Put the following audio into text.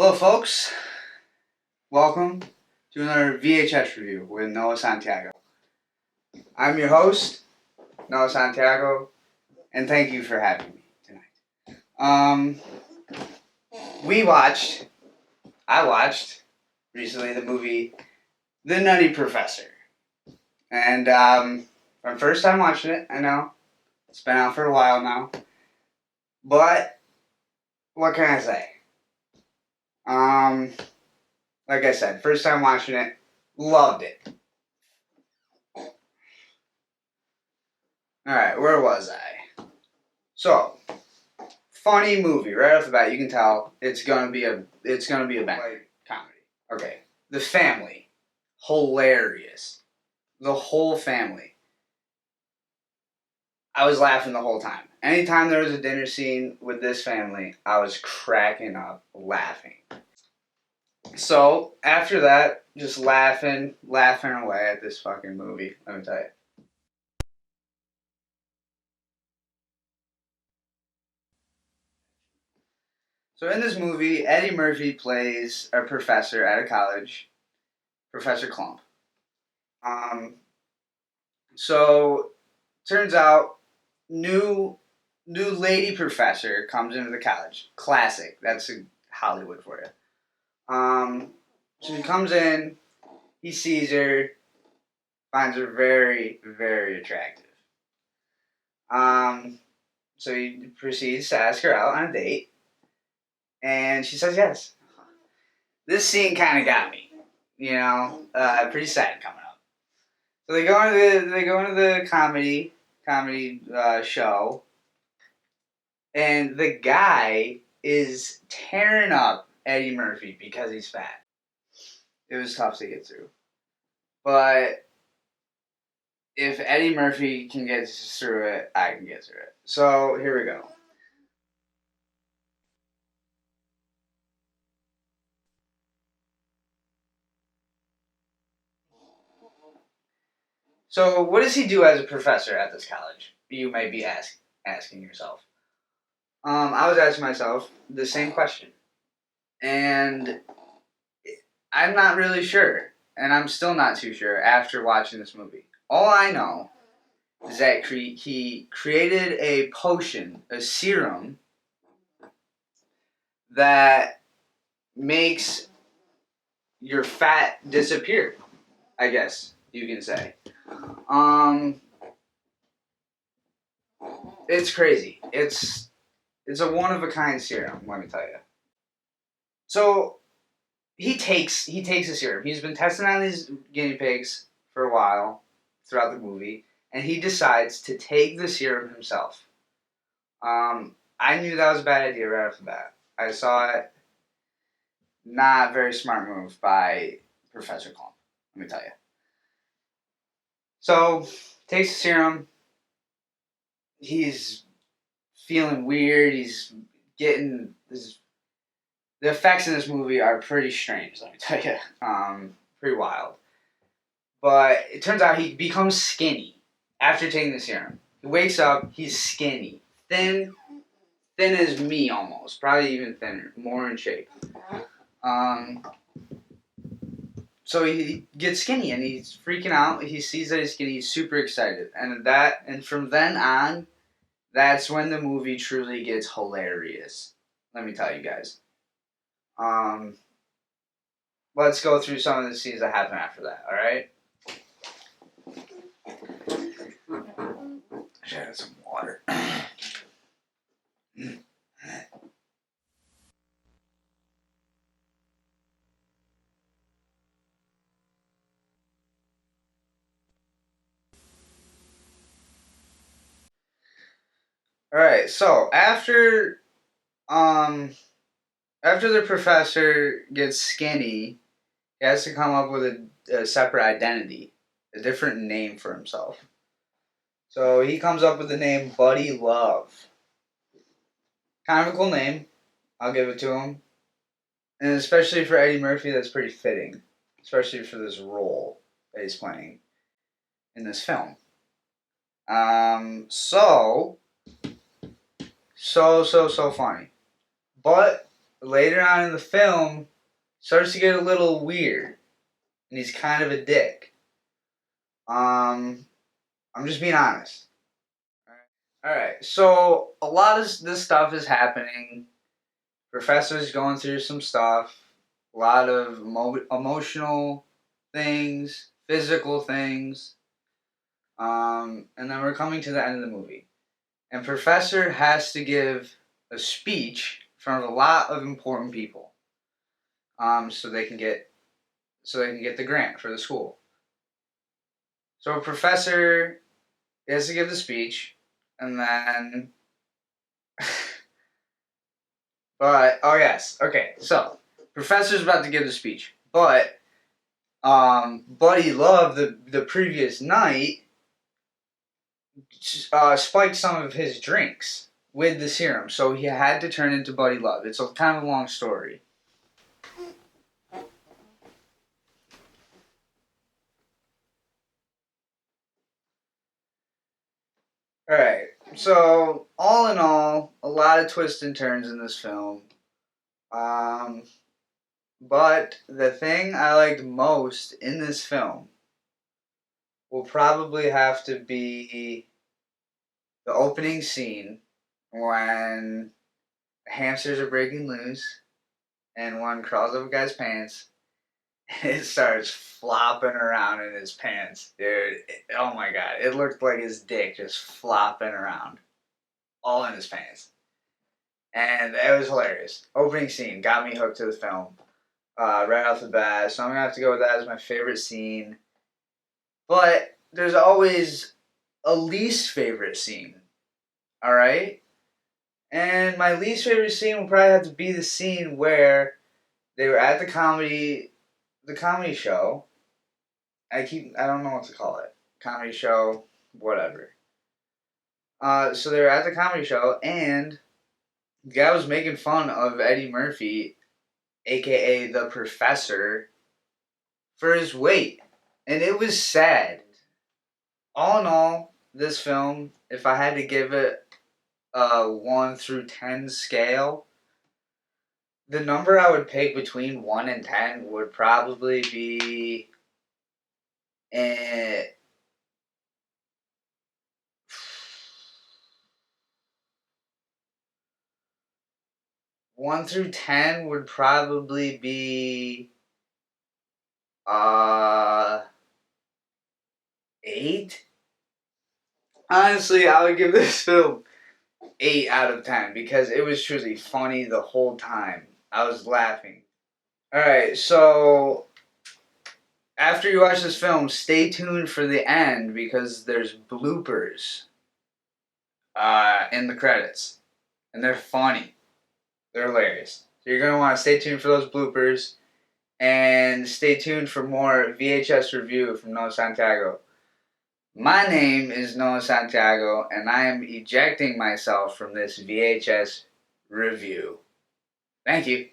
Hello, folks. Welcome to another VHS review with Noah Santiago. I'm your host, Noah Santiago, and thank you for having me tonight. I watched recently the movie The Nutty Professor. And my first time watching it, I know. It's been out for a while now. But what can I say? Like I said, first time watching it, loved it. Alright, where was I? So, funny movie, right off the bat, you can tell it's gonna be a bang comedy. Okay. The family. Hilarious. The whole family. I was laughing the whole time. Anytime there was a dinner scene with this family, I was cracking up laughing. So, after that, just laughing away at this fucking movie, let me tell you. So in this movie, Eddie Murphy plays a professor at a college, Professor Clump. So turns out new lady professor comes into the college. Classic. That's Hollywood for you. So he comes in, he sees her, finds her very, very attractive. So he proceeds to ask her out on a date, and she says yes. This scene kind of got me, pretty sad coming up. So they go into the comedy show, and the guy is tearing up Eddie Murphy because he's fat. It was tough to get through, but if Eddie Murphy can get through it, I can get through it. So here we go. So what does he do as a professor at this college? You may be asking yourself. I was asking myself the same question, and I'm not really sure, and I'm still not too sure after watching this movie. All I know is that he created a potion, a serum, that makes your fat disappear, I guess you can say. It's crazy. It's a one-of-a-kind serum, let me tell you. So, he takes a serum. He's been testing on these guinea pigs for a while throughout the movie, and he decides to take the serum himself. I knew that was a bad idea right off the bat. I saw it. Not very smart move by Professor Clump, let me tell you. So, takes the serum. He's feeling weird. He's getting this. The effects in this movie are pretty strange, let me tell you. Pretty wild. But it turns out he becomes skinny after taking the serum. He wakes up, he's skinny. Thin as me almost. Probably even thinner. More in shape. So he gets skinny and he's freaking out. He sees that he's skinny. He's super excited. And from then on, that's when the movie truly gets hilarious. Let me tell you guys. Let's go through some of the scenes that happen after that, alright? I should have some water. Alright, so after the professor gets skinny, he has to come up with a separate identity, a different name for himself. So he comes up with the name Buddy Love. Kind of a cool name. I'll give it to him. And especially for Eddie Murphy, that's pretty fitting. Especially for this role that he's playing in this film. So funny. But later on in the film, starts to get a little weird, and he's kind of a dick. I'm just being honest. All right, so a lot of this stuff is happening. Professor's going through some stuff, a lot of emotional things, physical things, and then we're coming to the end of the movie. And Professor has to give a speech in front of a lot of important people, so they can get the grant for the school. So Professor has to give the speech, and then, but oh yes, okay. So Professor's about to give the speech, but Buddy Love the previous night spiked some of his drinks with the serum, so he had to turn into Buddy Love. It's a kind of a long story. Alright, so all in all, a lot of twists and turns in this film. But the thing I liked most in this film will probably have to be the opening scene when hamsters are breaking loose and one crawls up a guy's pants and it starts flopping around in his pants. Dude, oh my god, it looked like his dick just flopping around all in his pants. And it was hilarious. Opening scene got me hooked to the film right off the bat, so I'm gonna have to go with that as my favorite scene. But there's always a least favorite scene, alright? And my least favorite scene will probably have to be the scene where they were at the comedy show. I don't know what to call it. Comedy show, whatever. So they were at the comedy show, and the guy was making fun of Eddie Murphy, aka the Professor, for his weight. And it was sad. All in all, this film, if I had to give it a 1 through 10 scale, the number I would pick between 1 and 10 would probably be 1 through 10 would probably be 8. Honestly, I would give this film 8 out of 10 because it was truly funny the whole time. I was laughing. Alright, so after you watch this film, stay tuned for the end because there's bloopers in the credits. And they're funny. They're hilarious. So you're going to want to stay tuned for those bloopers. And stay tuned for more VHS review from Noah Santiago. My name is Noah Santiago, and I am ejecting myself from this VHS review. Thank you.